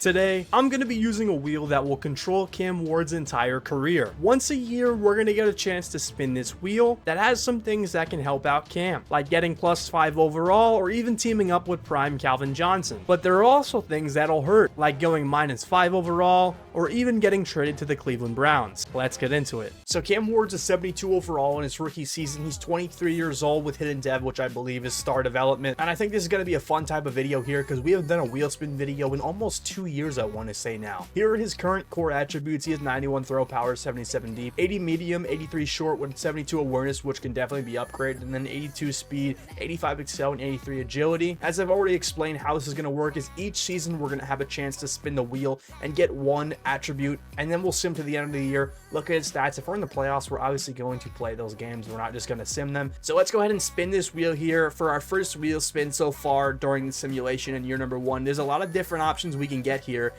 Today, I'm going to be using a wheel that will control Cam Ward's entire career. Once a year, we're going to get a chance to spin this wheel that has some things that can help out Cam, like getting +5 overall or even teaming up with prime Calvin Johnson. But there are also things that'll hurt, like going -5 overall or even getting traded to the Cleveland Browns. Let's get into it. So Cam Ward's a 72 overall in his rookie season. He's 23 years old with hidden dev, which I believe is star development. And I think this is going to be a fun type of video here because we haven't done a wheel spin video in almost 2 years, I want to say now. Here are his current core attributes. He has 91 throw power, 77 deep, 80 medium, 83 short with 72 awareness, which can definitely be upgraded, and then 82 speed, 85 excel, and 83 agility. As I've already explained, how this is going to work is each season we're going to have a chance to spin the wheel and get one attribute, and then we'll sim to the end of the year, look at his stats. If we're in the playoffs, we're obviously going to play those games. We're not just going to sim them. So let's go ahead and spin this wheel here for our first wheel spin so far during the simulation in year number 1. There's a lot of different options we can get here,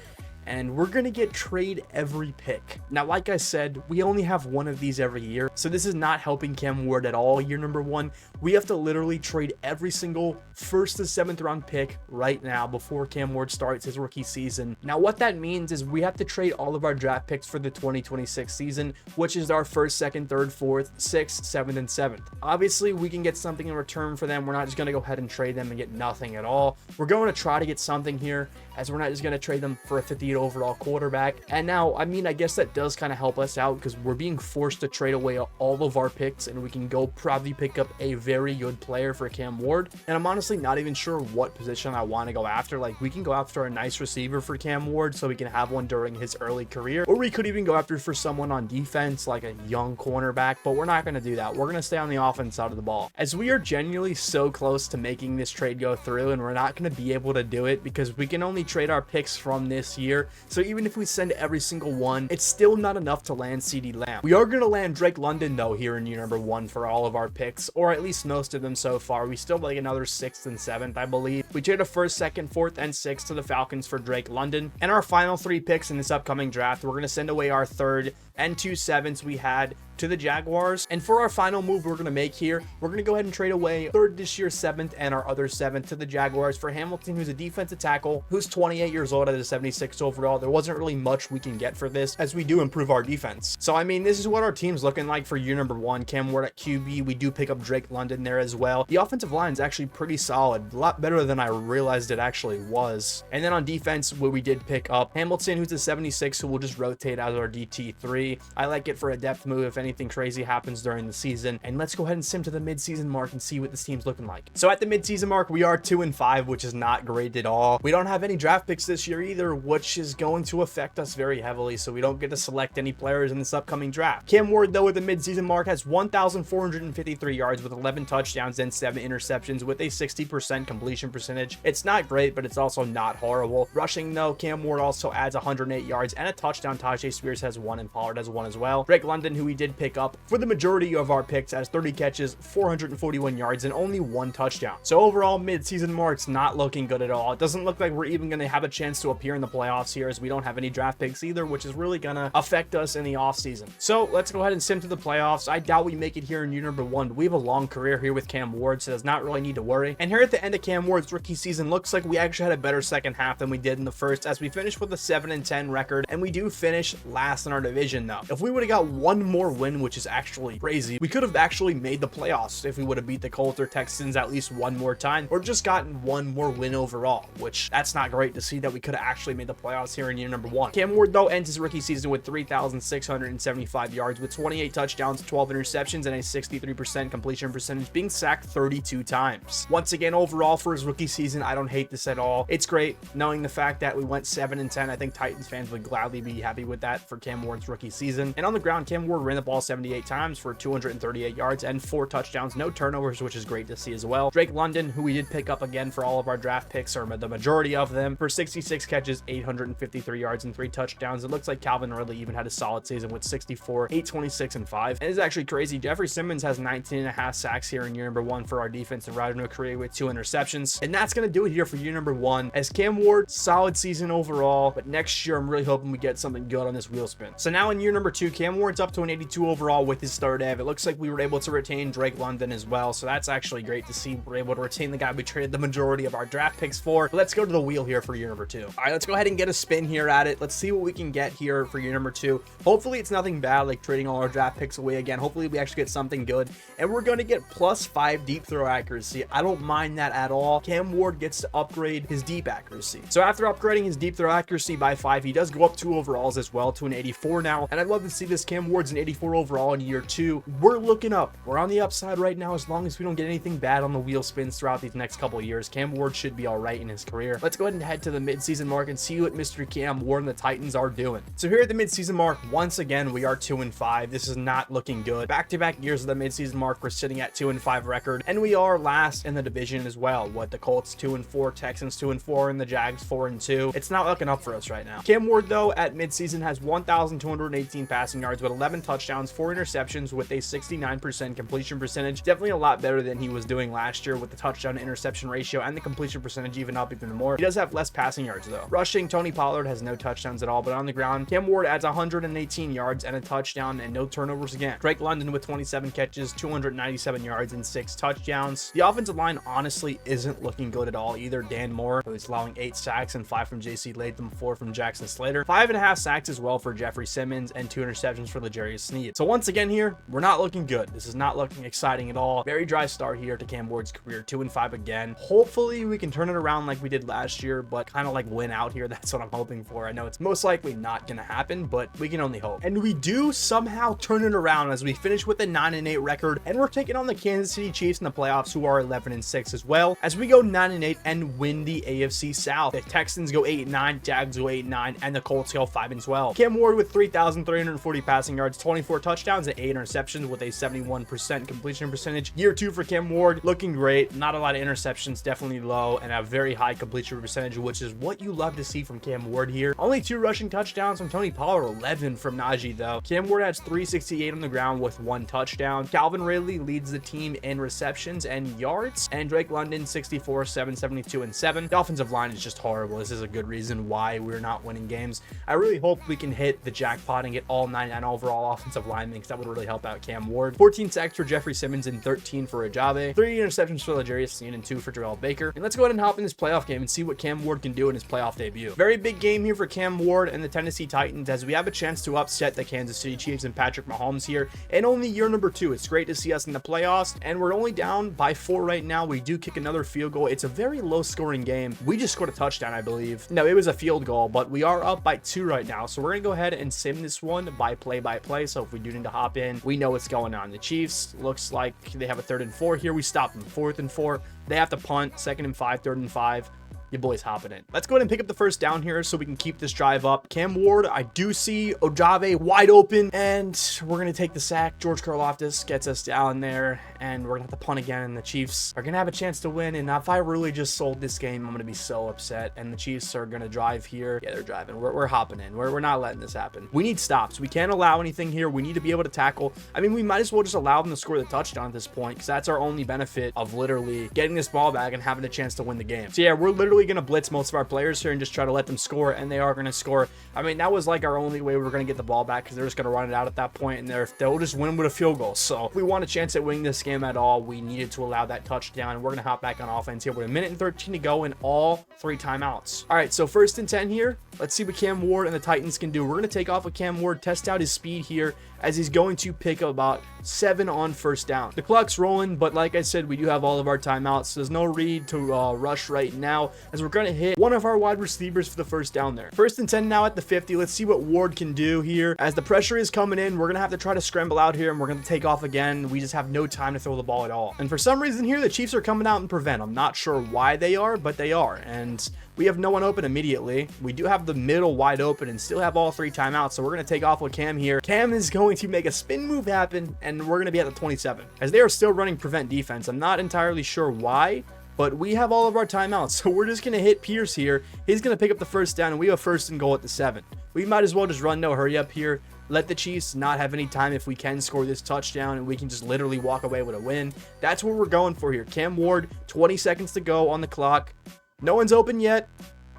and we're gonna get trade every pick. Now, like I said, we only have one of these every year, so this is not helping Cam Ward at all. Year number 1, we have to literally trade every single 1st to 7th round pick right now before Cam Ward starts his rookie season. Now, what that means is we have to trade all of our draft picks for the 2026 season, which is our 1st, 2nd, 3rd, 4th, 6th, 7th, and 7th. Obviously, we can get something in return for them. We're not just gonna go ahead and trade them and get nothing at all. We're going to try to get something here, as we're not just gonna trade them for a 58 overall quarterback. And now, I mean, I guess that does kind of help us out because we're being forced to trade away all of our picks, and we can go probably pick up a very good player for Cam Ward. And I'm honestly not even sure what position I want to go after. Like, we can go after a nice receiver for Cam Ward so we can have one during his early career, or we could even go after for someone on defense like a young cornerback, but we're not going to do that. We're going to stay on the offense side of the ball, as we are genuinely so close to making this trade go through, and we're not going to be able to do it because we can only trade our picks from this year. So even if we send every single one, it's still not enough to land CeeDee Lamb. We are going to land Drake London though here in year number 1 for all of our picks, or at least most of them so far. We still have like another 6th and 7th, I believe. We trade a 1st, 2nd, 4th, and 6th to the Falcons for Drake London. And our final 3 picks in this upcoming draft, we're going to send away our 3rd and 2 7ths we had to the Jaguars. And for our final move we're going to make here, we're going to go ahead and trade away 3rd this year, 7th, and our other 7th to the Jaguars for Hamilton, who's a defensive tackle, who's 28 years old at a 76 overall. There wasn't really much we can get for this, as we do improve our defense. So I mean, this is what our team's looking like for year number 1. Cam Ward at QB. We do pick up Drake London there as well. The offensive line is actually pretty solid, a lot better than I realized it actually was. And then on defense, where we did pick up Hamilton, who's a 76, who will just rotate as our DT3. I like it for a depth move if anything crazy happens during the season. And let's go ahead and sim to the mid-season mark and see what this team's looking like. So at the mid-season mark, we are 2-5, which is not great at all. We don't have any draft picks this year either, which is going to affect us very heavily, so we don't get to select any players in this upcoming draft. Cam Ward, though, at the mid-season mark has 1,453 yards with 11 touchdowns and 7 interceptions with a 60% completion percentage. It's not great, but it's also not horrible. Rushing, though, Cam Ward also adds 108 yards and a touchdown. Tajay Spears has 1 and Pollard has 1 as well. Drake London, who we did pick up for the majority of our picks, has 30 catches, 441 yards, and only 1 touchdown. So overall, mid-season mark's not looking good at all. It doesn't look like we're even going to have a chance to appear in the playoffs here, as we don't have any draft picks either, which is really going to affect us in the offseason. So let's go ahead and sim to the playoffs. I doubt we make it here in year number 1, but we have a long career here with Cam Ward, so does not really need to worry. And here at the end of Cam Ward's rookie season, looks like we actually had a better second half than we did in the first, as we finished with a 7-10 record, and we do finish last in our division though. If we would have got one more win, which is actually crazy, we could have actually made the playoffs if we would have beat the Colts or Texans at least one more time, or just gotten one more win overall, which that's not great to see that we could have actually made the playoffs here in year number 1. Cam Ward, though, ends his rookie season with 3,675 yards with 28 touchdowns, 12 interceptions, and a 63% completion percentage, being sacked 32 times. Once again, overall for his rookie season, I don't hate this at all. It's great knowing the fact that we went 7-10. I think Titans fans would gladly be happy with that for Cam Ward's rookie season. And on the ground, Cam Ward ran the ball 78 times for 238 yards and 4 touchdowns, no turnovers, which is great to see as well. Drake London, who we did pick up again for all of our draft picks, or the majority of them, for 66 catches, 853 yards, and 3 touchdowns. It looks like Calvin Ridley even had a solid season with 64, 826, and 5. And it's actually crazy. Jeffrey Simmons has 19.5 sacks here in year number 1 for our defensive rider in a career with 2 interceptions. And that's going to do it here for year number 1. As Cam Ward, solid season overall, but next year I'm really hoping we get something good on this wheel spin. So now in year number 2, Cam Ward's up to an 82 overall with his third dev. It looks like we were able to retain Drake London as well, so that's actually great to see. We're able to retain the guy we traded the majority of our draft picks for. But let's go to the wheel here here for year number 2. All right, let's go ahead and get a spin here at it. Let's see what we can get here for year number 2. Hopefully it's nothing bad like trading all our draft picks away again. Hopefully we actually get something good, and we're going to get +5 deep throw accuracy. I don't mind that at all. Cam Ward gets to upgrade his deep accuracy. So after upgrading his deep throw accuracy by 5, he does go up 2 overalls as well to an 84 now, and I'd love to see this Cam Ward's an 84 overall in year 2. We're looking up. We're on the upside right now. As long as we don't get anything bad on the wheel spins throughout these next couple of years, Cam Ward should be all right in his career. Let's go ahead and head to the midseason mark and see what Mr. Cam Ward and the Titans are doing. So here at the midseason mark, once again, we are 2-5. This is not looking good. Back-to-back years of the midseason mark, we're sitting at 2-5 record, and we are last in the division as well. What, the Colts 2-4, Texans 2-4, and the Jags 4-2. It's not looking up for us right now. Cam Ward, though, at midseason has 1,218 passing yards with 11 touchdowns, 4 interceptions with a 69% completion percentage. Definitely a lot better than he was doing last year with the touchdown to interception ratio and the completion percentage even up even more. He does have less passing yards though. Rushing, Tony Pollard has no touchdowns at all, but on the ground, Cam Ward adds 118 yards and a touchdown and no turnovers again. Drake London with 27 catches, 297 yards and 6 touchdowns. The offensive line honestly isn't looking good at all either. Dan Moore, who's allowing 8 sacks and 5 from JC Latham, 4 from Jackson Slater, 5.5 sacks as well for Jeffrey Simmons, and 2 interceptions for L'Jarius Sneed. So once again here, we're not looking good. This is not looking exciting at all. Very dry start here to Cam Ward's career, 2-5 again. Hopefully we can turn it around like we did last year, but kind of like win out here. That's what I'm hoping for. I know it's most likely not gonna happen, but we can only hope. And we do somehow turn it around as we finish with a 9-8 record, and we're taking on the Kansas City Chiefs in the playoffs, who are 11-6 as well, as we go 9-8 and win the AFC South. The Texans go 8-9, Jags go 8-9, and the Colts go 5-12. Cam Ward with 3,340 passing yards, 24 touchdowns, and 8 interceptions with a 71% completion percentage. Year 2 for Cam Ward, looking great. Not a lot of interceptions, definitely low, and a very high completion percentage, which is what you love to see from Cam Ward here. Only 2 rushing touchdowns from Tony Pollard, 11 from Najee though. Cam Ward has 368 on the ground with 1 touchdown. Calvin Ridley leads the team in receptions and yards, and Drake London 64, 772, and 7. The offensive line is just horrible. This is a good reason why we're not winning games. I really hope we can hit the jackpot and get all 99 overall offensive linemen, because that would really help out Cam Ward. 14 sacks for Jeffrey Simmons and 13 for Ajave. 3 interceptions for L'Jarius Sneed and 2 for Terrell Baker. And let's go ahead and hop in this playoff game and see what Cam Ward can do in his playoff debut. Very big game here for Cam Ward and the Tennessee Titans, as we have a chance to upset the Kansas City Chiefs and Patrick Mahomes here in only year number 2. It's great to see us in the playoffs, and we're only down by 4 right now. We do kick another field goal. It's a very low scoring game. We just scored a touchdown, I believe. No, it was a field goal, but we are up by 2 right now. So we're gonna go ahead and sim this one by play. So if we do need to hop in, we know what's going on. The Chiefs looks like they have a 3rd and 4 here. We stop them 4th and 4. They have to punt. 2nd and 5, 3rd and 5. Your boy's hopping in. Let's go ahead and pick up the first down here so we can keep this drive up. Cam Ward, I do see Ojave wide open, and we're going to take the sack. George Karlaftis gets us down there, and we're going to have to punt again, and the Chiefs are going to have a chance to win. And if I really just sold this game, I'm going to be so upset. And the Chiefs are going to drive here. Yeah, they're driving. We're hopping in. We're not letting this happen. We need stops. We can't allow anything here. We need to be able to tackle. I mean, we might as well just allow them to score the touchdown at this point, because that's our only benefit of literally getting this ball back and having a chance to win the game. So yeah, we're literally going to blitz most of our players here and just try to let them score, and they are going to score. I mean, that was like our only way we were going to get the ball back, because they're just going to run it out at that point, and they'll just win with a field goal. So if we want a chance at winning this game at all, we needed to allow that touchdown, and we're going to hop back on offense here with 1:13 to go and all 3 timeouts. All right, so 1st and 10 here. Let's see what Cam Ward and the Titans can do. We're going to take off with Cam Ward, test out his speed here, as he's going to pick up about 7 on 1st down. The clock's rolling, but like I said, we do have all of our timeouts, so there's no need to rush right now, as we're going to hit one of our wide receivers for the 1st down there. 1st and 10 now at the 50. Let's see what Ward can do here. As the pressure is coming in, we're going to have to try to scramble out here, and we're going to take off again. We just have no time to throw the ball at all. And for some reason here, the Chiefs are coming out and prevent. I'm not sure why they are, but they are. And we have no one open immediately. We do have the middle wide open and still have all 3 timeouts, so we're going to take off with Cam here. Cam is going to make a spin move happen, and we're going to be at the 27. As they are still running prevent defense, I'm not entirely sure why, but we have all of our timeouts, so we're just going to hit Pierce here. He's going to pick up the 1st down, and we have 1st and goal at the 7. We might as well just run no hurry up here. Let the Chiefs not have any time if we can score this touchdown, and we can just literally walk away with a win. That's what we're going for here. Cam Ward, 20 seconds to go on the clock. No one's open yet.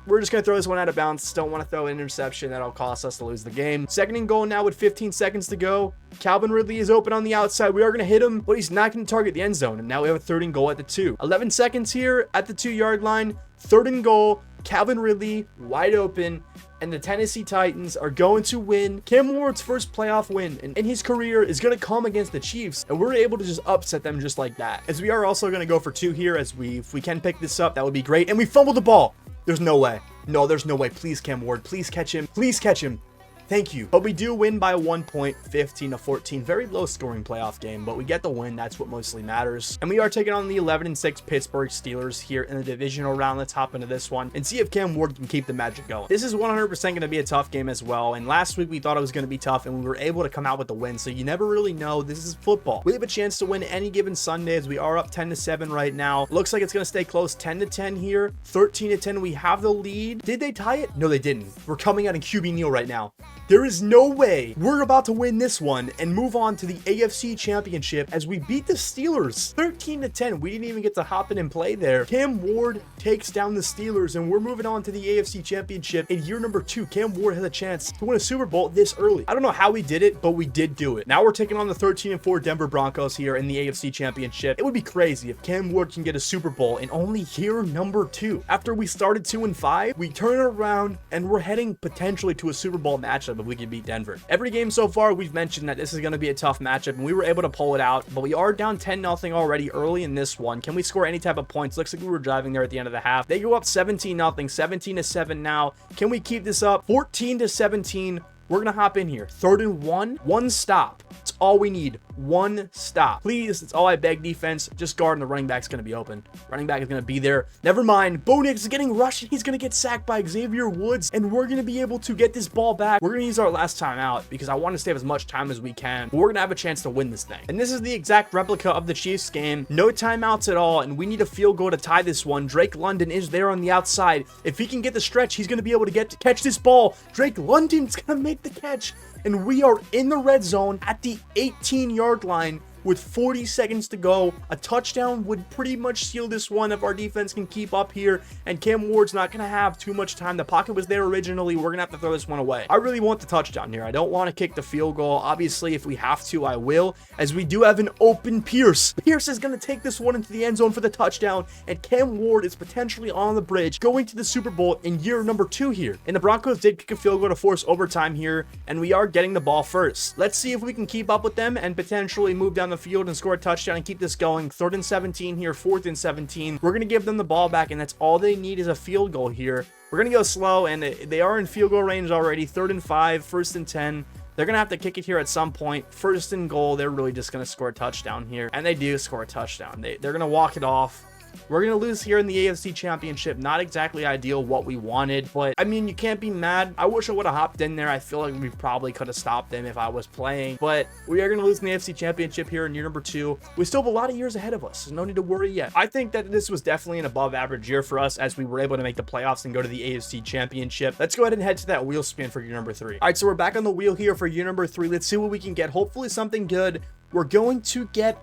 We're just going to throw this one out of bounds. Don't want to throw an interception. That'll cost us to lose the game. 2nd and goal now with 15 seconds to go. Calvin Ridley is open on the outside. We are going to hit him, but he's not going to target the end zone. And now we have a 3rd and goal at the 2. 11 seconds here at the 2-yard line. 3rd and goal. Calvin Ridley wide open, and the Tennessee Titans are going to win. Cam Ward's first playoff win in his career is going to come against the Chiefs, and we're able to just upset them just like that. As we are also going to go for 2 here, as if we can pick this up, that would be great. And we fumbled the ball. There's no way. No, there's no way. Please, Cam Ward, please catch him. Please catch him. Thank you. But we do win by 1 point, 15-14. Very low scoring playoff game, but we get the win. That's what mostly matters. And we are taking on the 11-6 Pittsburgh Steelers here in the divisional round. Let's hop into this one and see if Cam Ward can keep the magic going. This is 100% going to be a tough game as well. And last week we thought it was going to be tough, and we were able to come out with the win. So you never really know. This is football. We have a chance to win any given Sunday, as we are up 10-7 right now. Looks like it's going to stay close. 10-10 here. 13-10. We have the lead. Did they tie it? No, they didn't. We're coming out in QB kneel right now. There is no way we're about to win this one and move on to the AFC Championship, as we beat the Steelers 13-10. We didn't even get to hop in and play there. Cam Ward takes down the Steelers, and we're moving on to the AFC Championship in year number 2. Cam Ward has a chance to win a Super Bowl this early. I don't know how we did it, but we did do it. Now we're taking on the 13-4 Denver Broncos here in the AFC Championship. It would be crazy if Cam Ward can get a Super Bowl in only year number 2. After we started 2-5, we turn it around, and we're heading potentially to a Super Bowl matchup if we can beat Denver. Every game so far, we've mentioned that this is going to be a tough matchup, and we were able to pull it out, but we are down 10-0 already early in this one. Can we score any type of points? Looks like we were driving there at the end of the half. They go up 17-0, 17-7 now. Can we keep this up? 14-17. We're going to hop in here. 3rd and 1. One stop. It's all we need. One stop. Please, that's all I beg, defense. Just guard, and the running back's going to be open. Running back is going to be there. Never mind. Bo Nix is getting rushed, and he's going to get sacked by Xavier Woods, and we're going to be able to get this ball back. We're going to use our last time out because I want to save as much time as we can. But we're going to have a chance to win this thing. And this is the exact replica of the Chiefs game. No timeouts at all, and we need a field goal to tie this one. Drake London is there on the outside. If he can get the stretch, he's going to be able to catch this ball. Drake London's going to make the catch, and we are in the red zone at the 18-yard line with 40 seconds to go. A touchdown would pretty much seal this one if our defense can keep up here, and Cam Ward's not going to have too much time. The pocket was there originally. We're going to have to throw this one away. I really want the touchdown here. I don't want to kick the field goal. Obviously, if we have to, I will, as we do have an open Pierce. Pierce is going to take this one into the end zone for the touchdown, and Cam Ward is potentially on the bridge going to the Super Bowl in year number 2 here. And the Broncos did kick a field goal to force overtime here, and we are getting the ball first. Let's see if we can keep up with them and potentially move down the field and score a touchdown and keep this going. 3rd and 17 here, 4th and 17. We're going to give them the ball back, and that's all they need is a field goal here. We're going to go slow, and they are in field goal range already. 3rd and 5, 1st and 10. They're going to have to kick it here at some point. 1st and goal, they're really just going to score a touchdown here, and they do score a touchdown. They're going to walk it off. We're going to lose here in the AFC Championship. Not exactly ideal what we wanted, but I mean, you can't be mad. I wish I would have hopped in there. I feel like we probably could have stopped them if I was playing, but we are going to lose in the AFC Championship here in year number 2. We still have a lot of years ahead of us, so no need to worry yet. I think that this was definitely an above average year for us, as we were able to make the playoffs and go to the AFC Championship. Let's go ahead and head to that wheel spin for year number 3. All right, so we're back on the wheel here for year number 3. Let's see what we can get. Hopefully something good. We're going to get...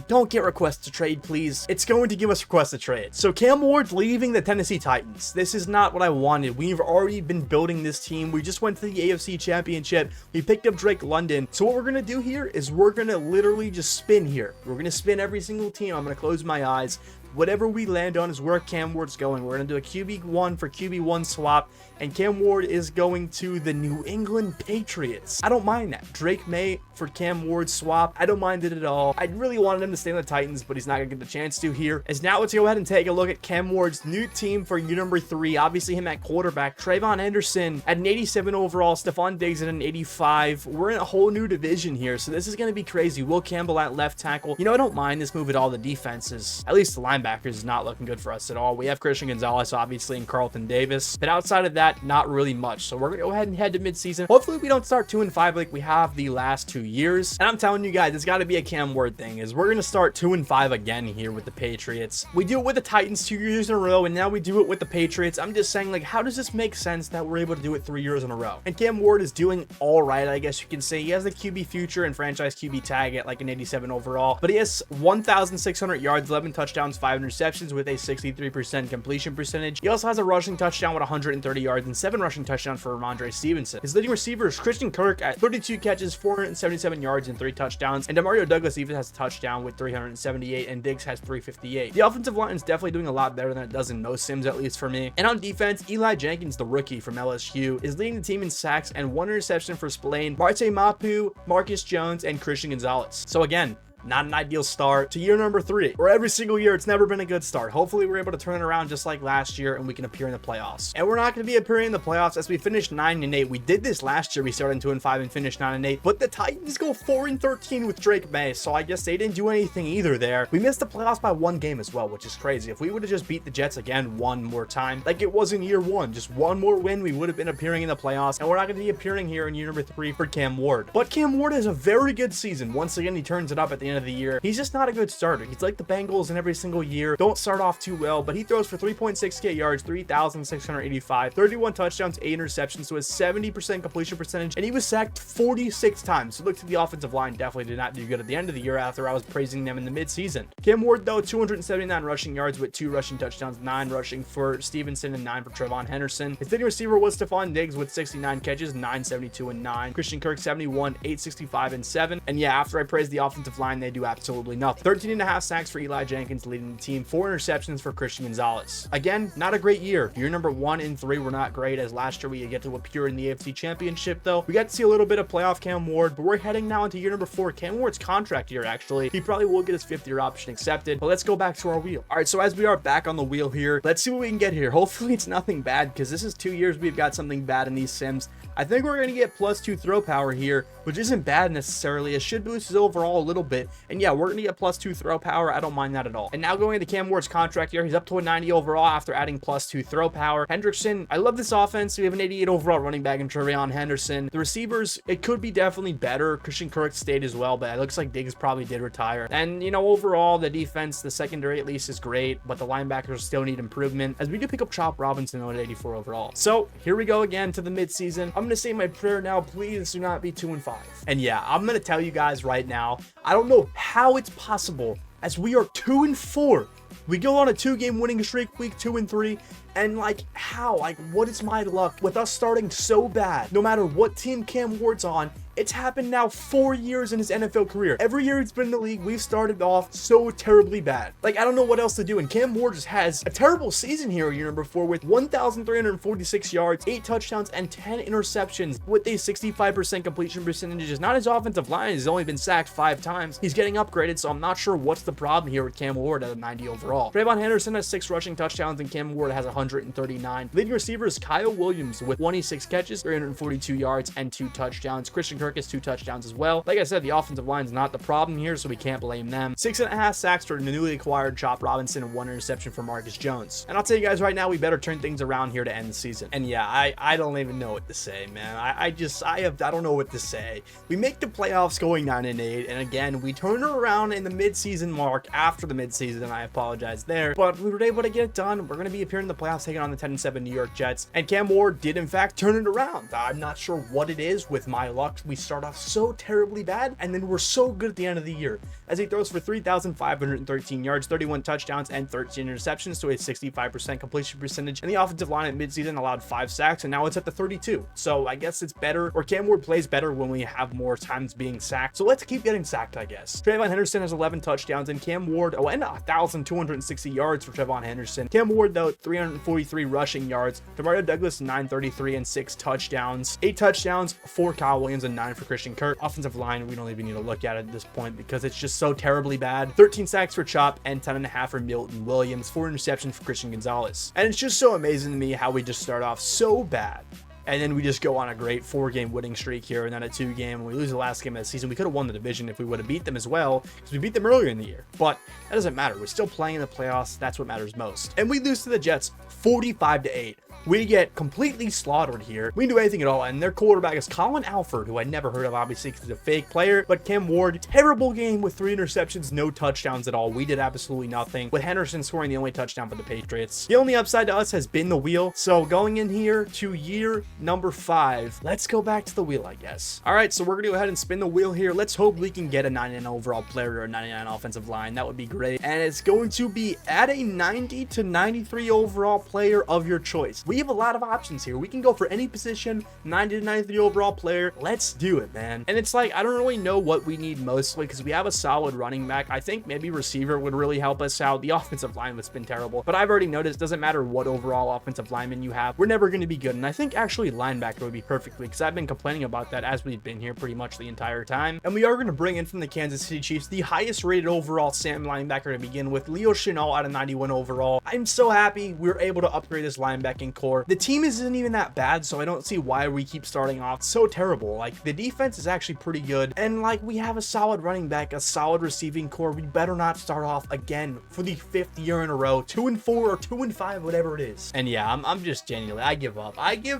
Don't get requests to trade, please. It's going to give us requests to trade. So Cam Ward's leaving the Tennessee Titans. This is not what I wanted. We've already been building this team. We just went to the AFC Championship. We picked up Drake London. So what we're going to do here is we're going to literally just spin here. We're going to spin every single team. I'm going to close my eyes. Whatever we land on is where Cam Ward's going. We're going to do a QB1 for QB1 swap, and Cam Ward is going to the New England Patriots. I don't mind that. Drake May for Cam Ward swap. I don't mind it at all. I really wanted him to stay on the Titans, but he's not going to get the chance to here. As now let's go ahead and take a look at Cam Ward's new team for year number 3. Obviously him at quarterback. Trayvon Henderson at an 87 overall. Stephon Diggs at an 85. We're in a whole new division here, so this is going to be crazy. Will Campbell at left tackle. You know, I don't mind this move at all. The defenses, at least the linebackers, is not looking good for us at all. We have Christian Gonzalez, obviously, and Carlton Davis, but outside of that, not really much. So we're going to go ahead and head to midseason. Hopefully we don't start 2-5 like we have the last 2 years. And I'm telling you guys, it's got to be a Cam Ward thing, is we're going to start 2-5 again here with the Patriots. We do it with the Titans 2 years in a row, and now we do it with the Patriots. I'm just saying, like, how does this make sense that we're able to do it 3 years in a row? And Cam Ward is doing all right, I guess you can say. He has the QB future and franchise QB tag at like an 87 overall, but he has 1,600 yards, 11 touchdowns, 5 5 interceptions with a 63% completion percentage. He also has a rushing touchdown with 130 yards and 7 rushing touchdowns for Ramondre Stevenson. His leading receiver is Christian Kirk at 32 catches, 477 yards, and 3 touchdowns. And Demario Douglas even has a touchdown with 378, and Diggs has 358. The offensive line is definitely doing a lot better than it does in most sims, at least for me. And on defense, Eli Jenkins, the rookie from LSU, is leading the team in sacks and 1 interception for Spillane, Marte Mapu, Marcus Jones, and Christian Gonzalez. So again, not an ideal start to year number 3, or every single year it's never been a good start. Hopefully we're able to turn it around just like last year and we can appear in the playoffs. And we're not going to be appearing in the playoffs as we finished 9-8. We did this last year. We started 2-5 and finished 9-8, but the Titans go 4-13 with Drake May, so I guess they didn't do anything either there. We missed the playoffs by 1 game as well, which is crazy. If we would have just beat the Jets again one more time, like it was in year 1, just one more win, we would have been appearing in the playoffs, and we're not going to be appearing here in year number 3 for Cam Ward. But Cam Ward has a very good season. Once again, he turns it up at the end of the year. He's just not a good starter. He's like the Bengals in every single year. Don't start off too well, but he throws for 3.6k yards, 3,685, 31 touchdowns, 8 interceptions, so a 70% completion percentage, and he was sacked 46 times. So look to the offensive line, definitely did not do good at the end of the year after I was praising them in the midseason. Cam Ward, though, 279 rushing yards with 2 rushing touchdowns, 9 rushing for Stevenson and 9 for Trevon Henderson. His leading receiver was Stephon Diggs with 69 catches, 972 and 9. Christian Kirk 71, 865 and 7. And yeah, after I praised the offensive line, they do absolutely nothing. 13.5 sacks for Eli Jenkins, leading the team, 4 interceptions for Christian Gonzalez. Again, not a great year. Year number 1 and 3 were not great, as last year we get to appear in the AFC Championship, though. We got to see a little bit of playoff Cam Ward, but we're heading now into year number 4. Cam Ward's contract year, actually. He probably will get his 5th-year option accepted, but let's go back to our wheel. All right, so as we are back on the wheel here, let's see what we can get here. Hopefully it's nothing bad, because this is 2 years we've got something bad in these sims. I think we're going to get +2 throw power here, which isn't bad necessarily. It should boost his overall a little bit. And yeah, we're going to get +2 throw power. I don't mind that at all. And now going into Cam Ward's contract year, he's up to a 90 overall after adding +2 throw power. Hendrickson, I love this offense. We have an 88 overall running back in Trevon Henderson. The receivers, it could be definitely better. Christian Kirk stayed as well, but it looks like Diggs probably did retire. And, you know, overall, the defense, the secondary at least is great, but the linebackers still need improvement, as we do pick up Chop Robinson at 84 overall. So here we go again to the midseason. I'm going to say my prayer now. Please do not be 2-5. And yeah, I'm going to tell you guys right now, I don't know how it's possible, as we are 2-4. We go on a 2-game winning streak, week 2 and 3, and like how, like what is my luck with us starting so bad? No matter what team Cam Ward's on, it's happened now 4 years in his NFL career. Every year he's been in the league, we've started off so terribly bad. Like, I don't know what else to do. And Cam Ward just has a terrible season here in year number 4 with 1,346 yards, 8 touchdowns, and 10 interceptions with a 65% completion percentage. Not his offensive line. He's only been sacked 5 times. He's getting upgraded, so I'm not sure what's the problem here with Cam Ward at a 90 overall. Trevon Henderson has 6 rushing touchdowns, and Cam Ward has 139. Leading receiver is Kyle Williams with 26 catches, 342 yards, and 2 touchdowns. Christian Kirk has 2 touchdowns as well. Like I said, the offensive line is not the problem here, so we can't blame them. 6.5 sacks for the newly acquired Chop Robinson and 1 interception for Marcus Jones. And I'll tell you guys right now, we better turn things around here to end the season. And yeah, I don't even know what to say, man. I don't know what to say. We make the playoffs going 9-8, and again, we turn it around in the mid-season mark after the mid-season, and I apologize there, but we were able to get it done. We're going to be appearing in the playoffs, taking on the 10-7 New York Jets, and Cam Ward did in fact turn it around. I'm not sure what it is with my luck. We start off so terribly bad, and then we're so good at the end of the year, as he throws for 3,513 yards, 31 touchdowns, and 13 interceptions to a 65% completion percentage. And the offensive line at midseason allowed 5 sacks, and now it's at the 32. So I guess it's better, or Cam Ward plays better when we have more times being sacked. So let's keep getting sacked, I guess. Trevon Henderson has 11 touchdowns, and Cam Ward, and 1,260 yards for Trevon Henderson. Cam Ward, though, 343 rushing yards. Demario Douglas, 933 and 6 touchdowns. 8 touchdowns for Kyle Williams and 9 for Christian Kirk. Offensive line, we don't even need to look at it at this point because it's just so terribly bad. 13 sacks for Chop and 10.5 for Milton Williams. 4 interceptions for Christian Gonzalez. And it's just so amazing to me how we just start off so bad, and then we just go on a great 4-game winning streak here, and then a 2-game, and we lose the last game of the season. We could have won the division if we would have beat them as well, because we beat them earlier in the year. But that doesn't matter. We're still playing in the playoffs. That's what matters most. And we lose to the Jets 45-8. We get completely slaughtered here. We didn't do anything at all, and their quarterback is Colin Alford, who I never heard of, obviously, because he's a fake player. But Cam Ward, terrible game with 3 interceptions, no touchdowns at all. We did absolutely nothing, with Henderson scoring the only touchdown for the Patriots. The only upside to us has been the wheel. So going in here to year number 5. Let's go back to the wheel, I guess. All right, so we're gonna go ahead and spin the wheel here. Let's hope we can get a 99 overall player or a 99 offensive line. That would be great. And it's going to be at a 90 to 93 overall player of your choice. We have a lot of options here. We can go for any position, 90 to 93 overall player. Let's do it, man. And it's like, I don't really know what we need mostly because we have a solid running back. I think maybe receiver would really help us out. The offensive line has been terrible, but I've already noticed it doesn't matter what overall offensive lineman you have, we're never going to be good. And I think actually linebacker would be perfectly, because I've been complaining about that as we've been here pretty much the entire time. And we are going to bring in from the Kansas City Chiefs the highest rated overall Sam linebacker to begin with, Leo Chenal out of 91 overall. I'm so happy we were able to upgrade this linebacking core. The team isn't even that bad, so I don't see why we keep starting off so terrible. Like, the defense is actually pretty good, and like, we have a solid running back, a solid receiving core. We better not start off again for the 5th year in a row, 2-4 or 2-5, whatever it is. And yeah, I'm just genuinely, I give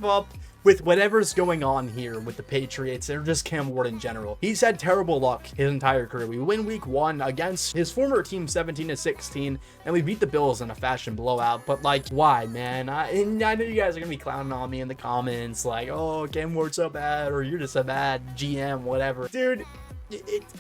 up with whatever's going on here with the Patriots or just Cam Ward in general. He's had terrible luck his entire career. We win week 1 against his former team 17-16, and we beat the Bills in a fashion blowout. But like, why, man? I know you guys are gonna be clowning on me in the comments like, oh, Cam Ward's so bad, or you're just a bad GM, whatever. Dude,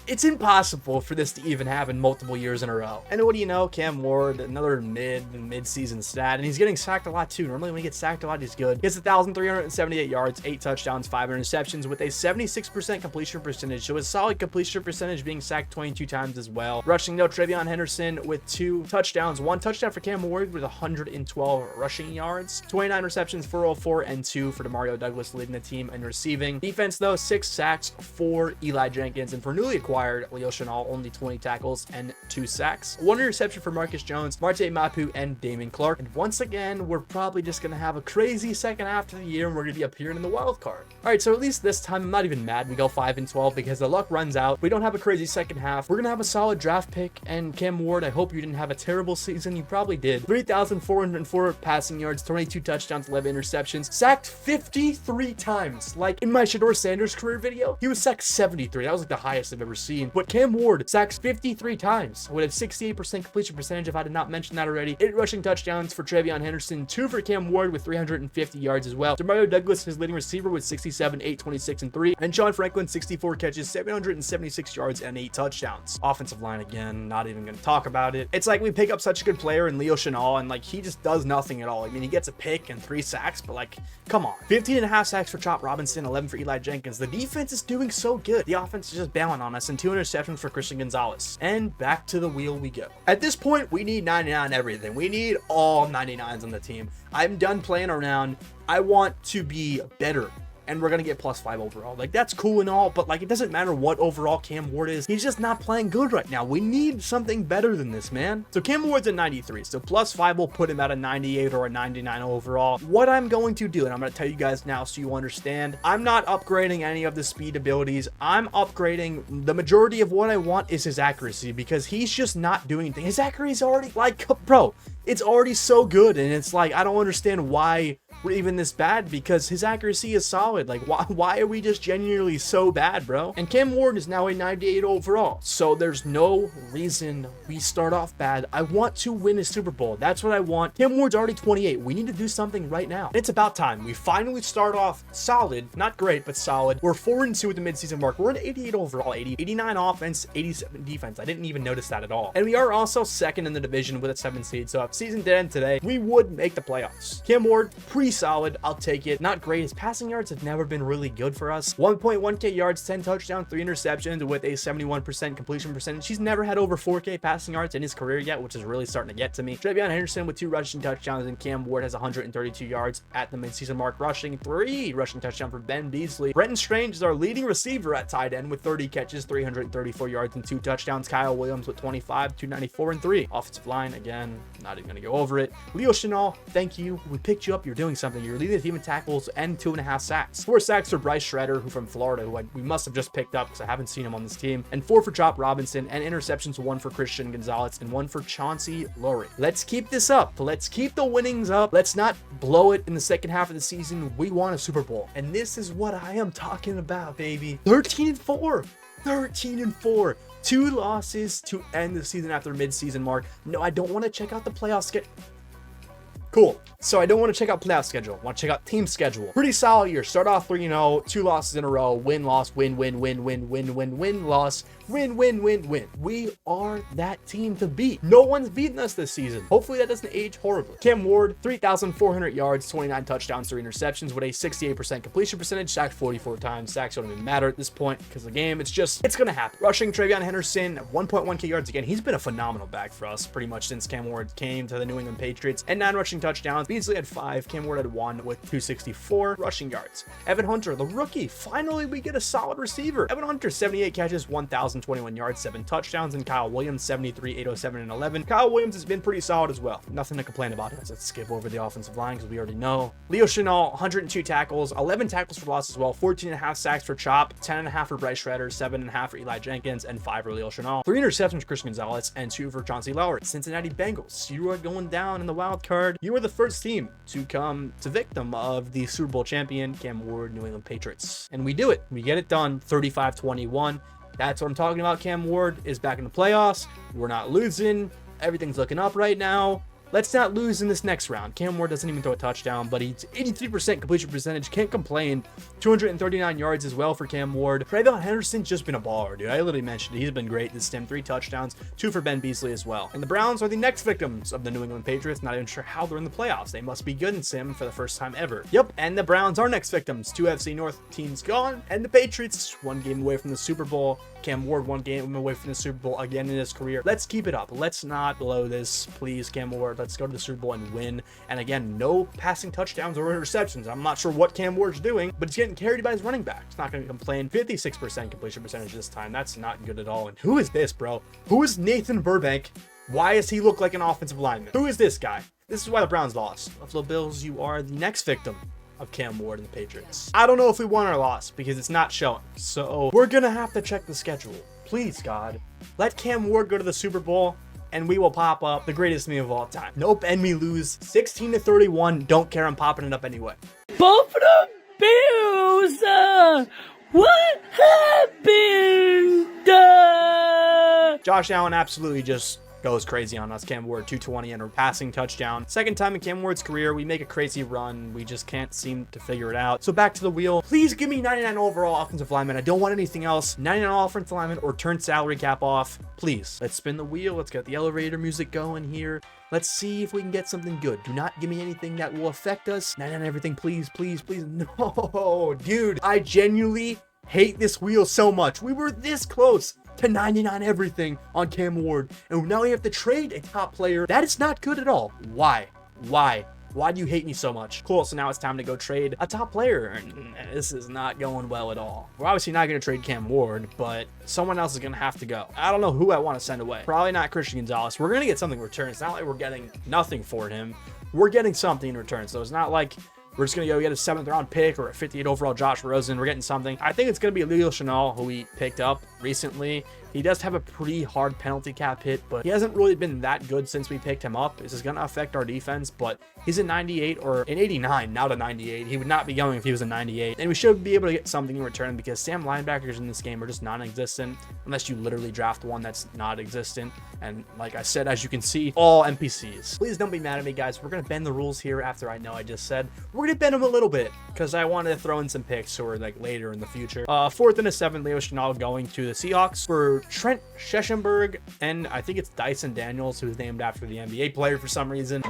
it's impossible for this to even happen multiple years in a row. And what do you know, Cam Ward, another mid-season stat, and he's getting sacked a lot too. Normally when he gets sacked a lot, he's good. He has 1,378 yards, 8 touchdowns, 5 interceptions with a 76% completion percentage. So a solid completion percentage, being sacked 22 times as well. Rushing though, Trevion Henderson with 2 touchdowns, 1 touchdown for Cam Ward with 112 rushing yards, 29 receptions, 404, and 2 for Demario Douglas, leading the team in receiving. Defense though, 6 sacks for Eli Jenkins, and for newly acquired Leo Chenal, only 20 tackles and 2 sacks. 1 interception for Marcus Jones, Marte Mapu, and Damon Clark. And once again, we're probably just going to have a crazy second half of the year, and we're going to be appearing in the wild card. All right, so at least this time, I'm not even mad we go 5-12 because the luck runs out. We don't have a crazy second half. We're going to have a solid draft pick, and Cam Ward, I hope you didn't have a terrible season. You probably did. 3,404 passing yards, 22 touchdowns, 11 interceptions, sacked 53 times. Like in my Shador Sanders career video, he was sacked 73. That was like the highest I've ever seen. But Cam Ward sacks 53 times with a 68% completion percentage, if I did not mention that already. 8 rushing touchdowns for Trevion Henderson, 2 for Cam Ward with 350 yards as well. Demario Douglas, his leading receiver, with 67, 8, 26, and 3. And Sean Franklin, 64 catches, 776 yards, and 8 touchdowns. Offensive line, again, not even going to talk about it. It's like we pick up such a good player in Leo Chenal, and like, he just does nothing at all. I mean, he gets a pick and 3 sacks, but like, come on. 15.5 sacks for Chop Robinson, 11 for Eli Jenkins. The defense is doing so good. The offense is just bailing on us, and 2 interceptions for Christian Gonzalez. And back to the wheel we go. At this point, we need 99 everything. We need all 99s on the team. I'm done playing around. I want to be better. And we're going to get +5 overall. Like, that's cool and all, but like, it doesn't matter what overall Cam Ward is. He's just not playing good right now. We need something better than this, man. So Cam Ward's at 93. So +5 will put him at a 98 or a 99 overall. What I'm going to do, and I'm going to tell you guys now so you understand, I'm not upgrading any of the speed abilities. I'm upgrading the majority of what I want is his accuracy, because he's just not doing anything. His accuracy is already like, bro, it's already so good. And it's like, I don't understand why we're even this bad, because his accuracy is solid. Like, why are we just genuinely so bad, bro? And Cam Ward is now a 98 overall, so there's no reason we start off bad. I want to win a Super Bowl. That's what I want. Cam Ward's already 28. We need to do something right now. And it's about time. We finally start off solid, not great, but solid. We're 4-2 at the midseason mark. We're an 88 overall, 89 offense, 87 defense. I didn't even notice that at all. And we are also second in the division with a 7 seed. So if season did end today, we would make the playoffs. Cam Ward, solid. I'll take it. Not great. His passing yards have never been really good for us. 1.1K yards, 10 touchdowns, 3 interceptions with a 71% completion percentage. He's never had over 4K passing yards in his career yet, which is really starting to get to me. Trevion Henderson with 2 rushing touchdowns, and Cam Ward has 132 yards at the midseason mark rushing. 3 rushing touchdowns for Ben Beasley. Brenton Strange is our leading receiver at tight end with 30 catches, 334 yards, and 2 touchdowns. Kyle Williams with 25, 294, and 3. Offensive line, again, not even going to go over it. Leo Chenal, thank you. We picked you up. You're doing something. You're leading the team in tackles and 2.5 sacks. 4 sacks for Bryce Schroeder, who from Florida, who we must have just picked up because I haven't seen him on this team, and 4 for Chop Robinson, and interceptions, 1 for Christian Gonzalez and 1 for Chauncey Laurie. Let's keep this up. Let's keep the winnings up. Let's not blow it in the second half of the season. We want a Super Bowl, and this is what I am talking about, baby. 13-4. 13-4. 2 losses to end the season after mid-season mark. No, I don't want to check out the playoff schedule. Cool. So I don't want to check out playoff schedule. I want to check out team schedule. Pretty solid year. Start off 3-0, 2 losses in a row. Win, loss, win, win, win, win, win, win, win, loss, win, win, win, win. We are that team to beat. No one's beaten us this season. Hopefully that doesn't age horribly. Cam Ward, 3,400 yards, 29 touchdowns, 3 interceptions with a 68% completion percentage. Sacked 44 times. Sacks don't even matter at this point because the game, it's going to happen. Rushing, Travion Henderson, 1.1k yards again. He's been a phenomenal back for us pretty much since Cam Ward came to the New England Patriots. And 9 rushing touchdowns. Beasley had 5. Cam Ward had 1 with 264 rushing yards. Evan Hunter, the rookie. Finally, we get a solid receiver. Evan Hunter, 78 catches, 1,021 yards, 7 touchdowns. And Kyle Williams, 73, 807, and 11. Kyle Williams has been pretty solid as well. Nothing to complain about. Let's skip over the offensive line because we already know. Leo Chenal, 102 tackles, 11 tackles for loss as well, 14.5 sacks for Chop, 10.5 for Bryce Schroeder, 7.5 for Eli Jenkins, and 5 for Leo Chenal. 3 interceptions for Chris Gonzalez, and 2 for Chauncey Lowry. Cincinnati Bengals, you are going down in the wild card. You are the first team to come to victim of the Super Bowl champion, Cam Ward, New England Patriots. And we do it. We get it done, 35-21. That's what I'm talking about. Cam Ward is back in the playoffs. We're not losing. Everything's looking up right now. Let's not lose in this next round. Cam Ward doesn't even throw a touchdown, but he's 83% completion percentage. Can't complain. 239 yards as well for Cam Ward. Travion Henderson's just been a baller, dude. I literally mentioned it. He's been great this stem. 3 touchdowns, 2 for Ben Beasley as well. And the Browns are the next victims of the New England Patriots. Not even sure how they're in the playoffs. They must be good in Sim for the first time ever. Yep, and the Browns are next victims. 2 FC North teams gone, and the Patriots 1 game away from the Super Bowl. Cam Ward 1 game away from the Super Bowl again in his career. Let's keep it up. Let's not blow this, please, Cam Ward. Let's go to the Super Bowl and win. And again, no passing touchdowns or interceptions. I'm not sure what Cam Ward's doing, but he's getting carried by his running back. It's not going to complain. 56% completion percentage this time. That's not good at all. And who is this, bro? Who is Nathan Burbank? Why does he look like an offensive lineman? Who is this guy? This is why the Browns lost. Buffalo Bills, you are the next victim of Cam Ward and the Patriots. I don't know if we won or lost because it's not showing. So we're going to have to check the schedule. Please, God, let Cam Ward go to the Super Bowl and we will pop up the greatest meme of all time. Nope, and we lose 16-31. Don't care, I'm popping it up anyway. Buffalo Bills, what happened? Josh Allen absolutely just goes crazy on us. Cam Ward 220 and a passing touchdown. Second time in Cam Ward's career, we make a crazy run. We just can't seem to figure it out. So back to the wheel. Please give me 99 overall offensive lineman. I don't want anything else. 99 offensive lineman or turn salary cap off. Please. Let's spin the wheel. Let's get the elevator music going here. Let's see if we can get something good. Do not give me anything that will affect us. 99 everything, please, please, please. No, dude. I genuinely hate this wheel so much. We were this close to 99 everything on Cam Ward, and now we have to trade a top player. That is not good at all. Why do you hate me so much? Cool, so now it's time to go trade a top player, and this is not going well at all. We're obviously not going to trade Cam Ward, but someone else is going to have to go. I don't know who I want to send away. Probably not Christian Gonzalez. We're going to get something in return. It's not like we're getting nothing for him. We're getting something in return, so it's not like we're just going to go get a 7th round pick or a 58 overall Josh Rosen. We're getting something. I think it's going to be Leo Chenal, who we picked up recently. He does have a pretty hard penalty cap hit, but he hasn't really been that good since we picked him up. This is going to affect our defense, but he's a 98 or an 89, not a 98. He would not be going if he was a 98. And we should be able to get something in return because Sam linebackers in this game are just non-existent unless you literally draft one that's not existent. And like I said, as you can see, all NPCs. Please don't be mad at me, guys. We're going to bend the rules here after I know I just said. We're going to bend them a little bit because I wanted to throw in some picks or like later in the future. 4th and a 7th, Leo Chenal going to the Seahawks for Trent Scheschenberg, and I think it's Dyson Daniels, who's named after the NBA player for some reason.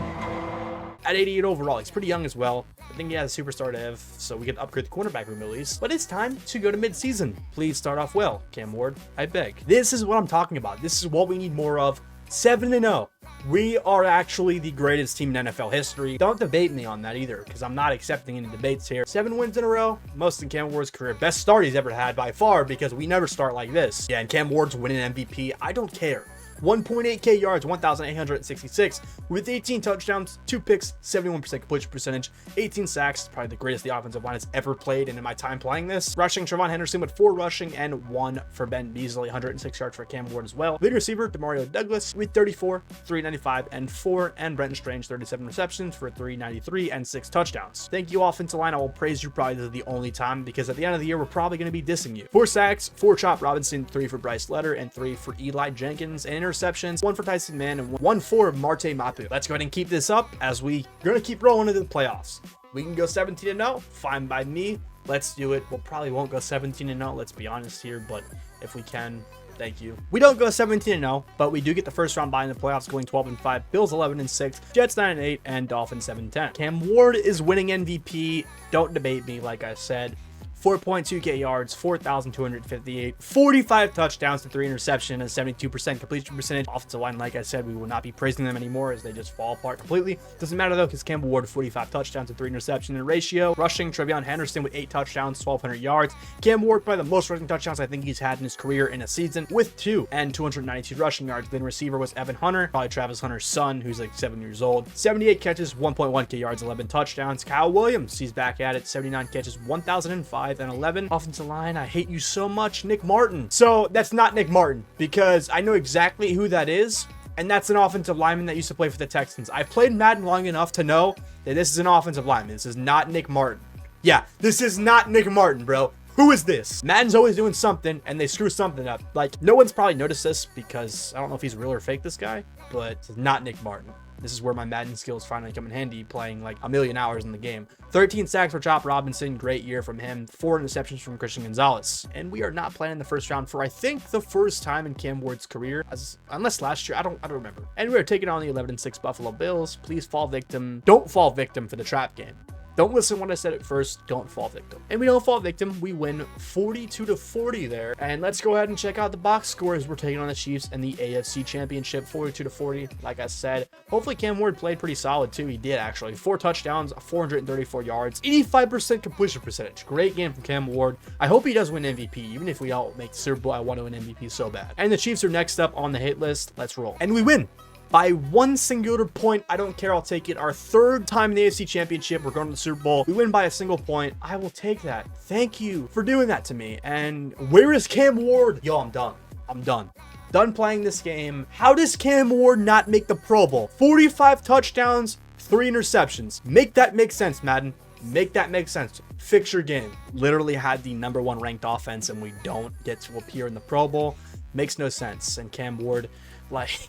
At 88 overall, he's pretty young as well. I think he has a superstar dev, so we can upgrade the cornerback room at least. But it's time to go to mid-season. Please start off well, Cam Ward, I beg. This is what I'm talking about. This is what we need more of. 7-0. We are actually the greatest team in NFL history. Don't debate me on that either, because I'm not accepting any debates here. 7 wins in a row, most in Cam Ward's career. Best start he's ever had by far, because we never start like this. Yeah, and Cam Ward's winning MVP. I don't care. 1.8k yards, 1,866 with 18 touchdowns, 2 picks, 71% completion percentage, 18 sacks. Probably the greatest the offensive line has ever played and in my time playing this. Rushing, Travion Henderson with 4 rushing and 1 for Ben Beasley, 106 yards for Cam Ward as well. Lead receiver, Demario Douglas with 34, 395 and 4, and Brenton Strange 37 receptions for 393 and 6 touchdowns. Thank you, offensive line. I will praise you probably the only time because at the end of the year, we're probably going to be dissing you. 4 sacks, 4 Chop Robinson, 3 for Bryce Letter, and 3 for Eli Jenkins, and interceptions, 1 for Tyson Mann, and 1 for Marte Mapu. Let's go ahead and keep this up as we're going to keep rolling into the playoffs. We can go 17-0, fine by me. Let's do it. We'll probably won't go 17-0, let's be honest here, but if we can, thank you. We don't go 17-0, but we do get the first round bye in the playoffs, going 12-5. Bills 11-6, Jets 9-8, and Dolphins 7-10. Cam Ward is winning MVP. Don't debate me, like I said. 4.2K yards, 4,258, 45 touchdowns to 3 interceptions, and 72% completion percentage. Offensive line, like I said, we will not be praising them anymore as they just fall apart completely. Doesn't matter though, because Campbell Ward 45 touchdowns to 3 interceptions in ratio. Rushing, Trevion Henderson with 8 touchdowns, 1,200 yards. Cam Ward probably the most rushing touchdowns I think he's had in his career in a season with 2 and 292 rushing yards. Then receiver was Evan Hunter, probably Travis Hunter's son, who's like 7 years old. 78 catches, 1.1K yards, 11 touchdowns. Kyle Williams, he's back at it. 79 catches, 1,005 and 11. Offensive line, I hate you so much, Nick Martin. So that's not Nick Martin because I know exactly who that is. And that's an offensive lineman that used to play for the Texans. I've played Madden long enough to know that this is an offensive lineman. This is not Nick Martin. Yeah, this is not Nick Martin, bro. Who is this? Madden's always doing something and they screw something up. Like, no one's probably noticed this because I don't know if he's real or fake, this guy, but it's not Nick Martin. This is where my Madden skills finally come in handy, playing like a million hours in the game. 13 sacks for Chop Robinson, great year from him. 4 interceptions from Christian Gonzalez. And we are not playing in the first round for I think the first time in Cam Ward's career, unless last year, I don't remember. And we are taking on the 11-6 Buffalo Bills. Please fall victim. Don't fall victim for the trap game. Don't listen when I said it first. Don't fall victim. And we don't fall victim. We win 42-40 there. And let's go ahead and check out the box scores. We're taking on the Chiefs and the AFC Championship, 42-40. Like I said, hopefully Cam Ward played pretty solid too. He did actually. 4 touchdowns, 434 yards, 85% completion percentage. Great game from Cam Ward. I hope he does win MVP. Even if we don't make the Super Bowl, I want to win MVP so bad. And the Chiefs are next up on the hit list. Let's roll. And we win. By 1 singular point. I don't care. I'll take it. Our 3rd time in the AFC Championship. We're going to the Super Bowl. We win by a single point. I will take that. Thank you for doing that to me. And where is Cam Ward? Yo, I'm done. I'm done. Done playing this game. How does Cam Ward not make the Pro Bowl? 45 touchdowns, 3 interceptions. Make that make sense, Madden. Make that make sense. Fix your game. Literally had the #1 ranked offense and we don't get to appear in the Pro Bowl. Makes no sense. And Cam Ward, like...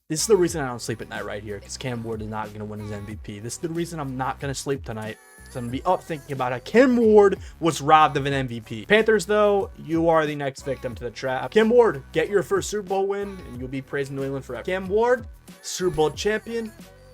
This is the reason I don't sleep at night right here, because Cam Ward is not going to win his MVP. This is the reason I'm not going to sleep tonight, because I'm going to be up thinking about how Cam Ward was robbed of an MVP. Panthers, though, you are the next victim to the trap. Cam Ward, get your first Super Bowl win, and you'll be praising New England forever. Cam Ward, Super Bowl champion,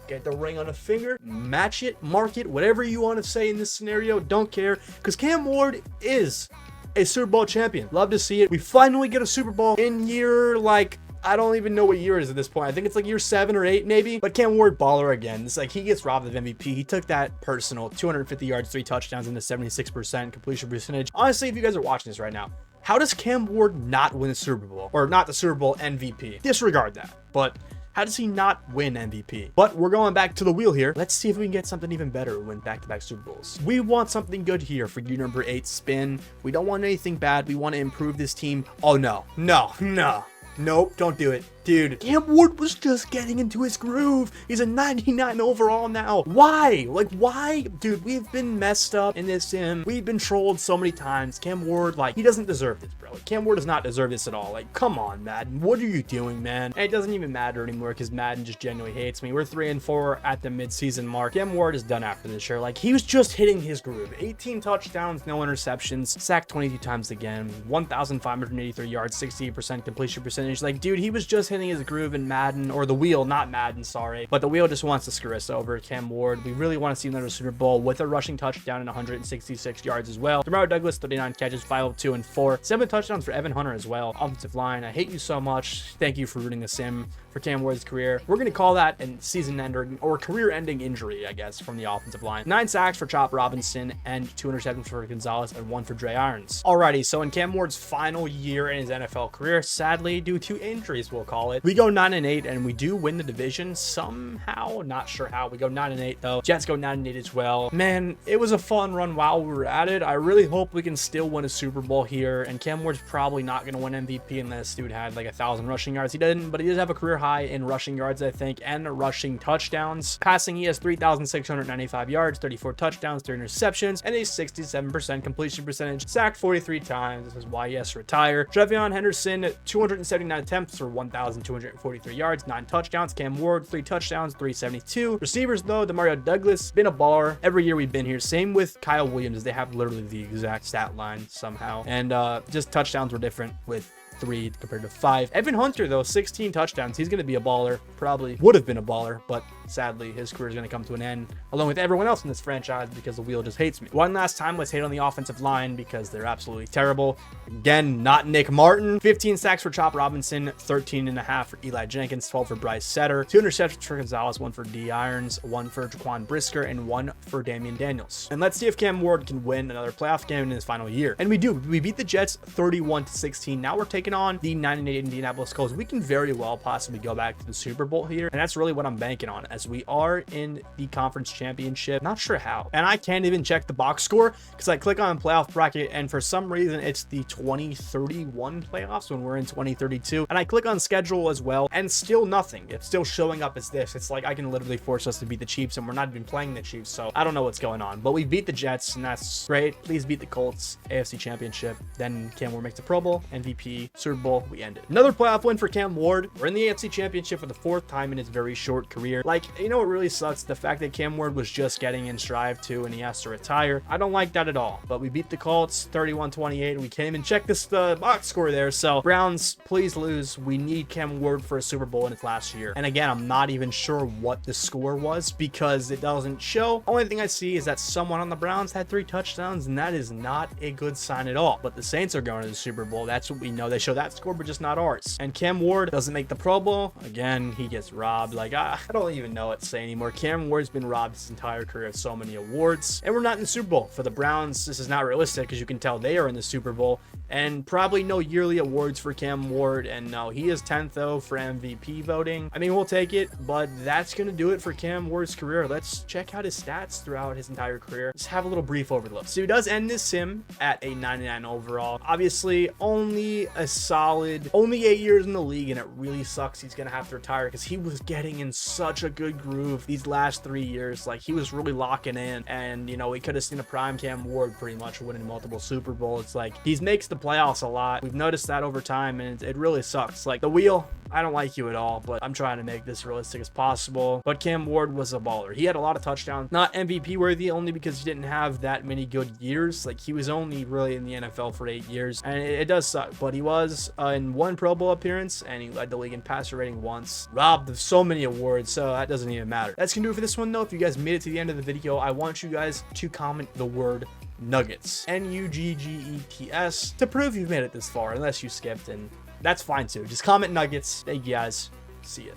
get the ring on a finger, match it, mark it, whatever you want to say in this scenario, don't care, because Cam Ward is a Super Bowl champion. Love to see it. We finally get a Super Bowl in year, like... I don't even know what year it is at this point. I think it's like year 7 or 8 maybe. But Cam Ward, baller again. It's like he gets robbed of MVP. He took that personal. 250 yards, 3 touchdowns, and a 76% completion percentage. Honestly, if you guys are watching this right now, how does Cam Ward not win the Super Bowl? Or not the Super Bowl MVP? Disregard that. But how does he not win MVP? But we're going back to the wheel here. Let's see if we can get something even better and win back-to-back Super Bowls. We want something good here for year number 8 spin. We don't want anything bad. We want to improve this team. Oh, no. No. No. Nope, don't do it. Dude, Cam Ward was just getting into his groove. He's a 99 overall now. Why? Like, why? Dude, we've been messed up in this sim. We've been trolled so many times. Cam Ward, like, he doesn't deserve this, bro. Like, Cam Ward does not deserve this at all. Like, come on, Madden. What are you doing, man? And it doesn't even matter anymore because Madden just genuinely hates me. We're 3-4 at the midseason mark. Cam Ward is done after this year. Like, he was just hitting his groove. 18 touchdowns, no interceptions, sacked 22 times again, 1,583 yards, 68% completion percentage. Like, dude, he was just hitting his groove in Madden, or the wheel, not Madden, sorry. But the wheel just wants to screw us over. Cam Ward, we really want to see another Super Bowl with a rushing touchdown and 166 yards as well. DeMario Douglas, 39 catches, 502 and 4. 7 touchdowns for Evan Hunter as well. Offensive line, I hate you so much. Thank you for rooting the sim for Cam Ward's career. We're going to call that a season-ending or career-ending injury, I guess, from the offensive line. 9 sacks for Chop Robinson and 2 interceptions for Gonzalez and 1 for Dre Irons. Alrighty, so in Cam Ward's final year in his NFL career, sadly, due to injuries, we'll call it, we go 9-8 and we do win the division somehow. Not sure how. We go 9-8 though. Jets go 9-8 as well. Man, it was a fun run while we were at it. I really hope we can still win a Super Bowl here, and Cam Ward's probably not going to win MVP unless dude had like 1,000 rushing yards. He didn't, but he does have a career high in rushing yards, I think, and rushing touchdowns. Passing, he has 3,695 yards, 34 touchdowns, 3 interceptions, and a 67% completion percentage. Sacked 43 times. This is why he has to retire. Trevion Henderson, 279 attempts for 1,243 yards, 9 touchdowns. Cam Ward, 3 touchdowns, 372. Receivers, though, Demario Douglas, been a baller every year we've been here. Same with Kyle Williams. They have literally the exact stat line somehow. And just touchdowns were different with 3 compared to 5. Evan Hunter, though, 16 touchdowns. He's going to be a baller. Probably would have been a baller, but sadly, his career is going to come to an end, along with everyone else in this franchise, because the wheel just hates me. One last time, let's hate on the offensive line because they're absolutely terrible. Again, not Nick Martin. 15 sacks for Chop Robinson, 13.5 for Eli Jenkins, 12 for Bryce Setter, 2 interceptions for Gonzalez, 1 for D. Irons, 1 for Jaquan Brisker, and 1 for Damian Daniels. And let's see if Cam Ward can win another playoff game in his final year. And we do. We beat the Jets 31-16. Now we're taking on the 9-8 Indianapolis Colts. We can very well possibly go back to the Super Bowl here, and that's really what I'm banking on, as we are in the conference championship. Not sure how, and I can't even check the box score because I click on playoff bracket, and for some reason it's the 2031 playoffs when we're in 2032, and I click on schedule as well, and still nothing. It's still showing up as this. It's like I can literally force us to beat the Chiefs, and we're not even playing the Chiefs, so I don't know what's going on. But we beat the Jets, and that's great. Please beat the Colts. AFC Championship. Then Cam Ward makes the Pro Bowl, MVP, Super Bowl. We end it. Another playoff win for Cam Ward. We're in the AFC Championship for the 4th time in his very short career. Like, you know what really sucks? The fact that Cam Ward was just getting in Strive 2 and he has to retire. I don't like that at all. But we beat the Colts 31-28, and we can't even check this box score there. So Browns, please lose. We need Cam Ward for a Super Bowl in his last year. And again, I'm not even sure what the score was because it doesn't show. Only thing I see is that someone on the Browns had 3 touchdowns, and that is not a good sign at all. But the Saints are going to the Super Bowl. That's what we know. They show that score, but just not ours. And Cam Ward doesn't make the Pro Bowl. Again, he gets robbed. Like, I don't even know what to say anymore. Cam Ward's been robbed his entire career of so many awards, and we're not in the Super Bowl. For the Browns, this is not realistic because you can tell they are in the Super Bowl, and probably no yearly awards for Cam Ward. And no, he is 10th though for MVP voting. I mean, we'll take it, but that's gonna do it for Cam Ward's career. Let's check out his stats throughout his entire career. Let's have a little brief overlook. So he does end this sim at a 99 overall. Obviously, only a solid, only 8 years in the league, and it really sucks he's gonna have to retire because he was getting in such a good groove these last 3 years. Like, he was really locking in, and you know, we could have seen a prime Cam Ward pretty much winning multiple Super Bowls. It's like he makes the playoffs a lot. We've noticed that over time, and it really sucks. Like, the wheel, I don't like you at all, but I'm trying to make this realistic as possible. But Cam Ward was a baller. He had a lot of touchdowns, not MVP worthy, only because he didn't have that many good years. Like, he was only really in the NFL for 8 years, and it does suck. But he was in 1 Pro Bowl appearance, and he led the league in passer rating once. Robbed of so many awards, so that doesn't even matter. That's gonna do it for this one, though. If you guys made it to the end of the video, I want you guys to comment the word Nuggets, Nuggets, to prove you've made it this far, unless you skipped, and that's fine too. Just comment Nuggets. Thank you guys. See ya.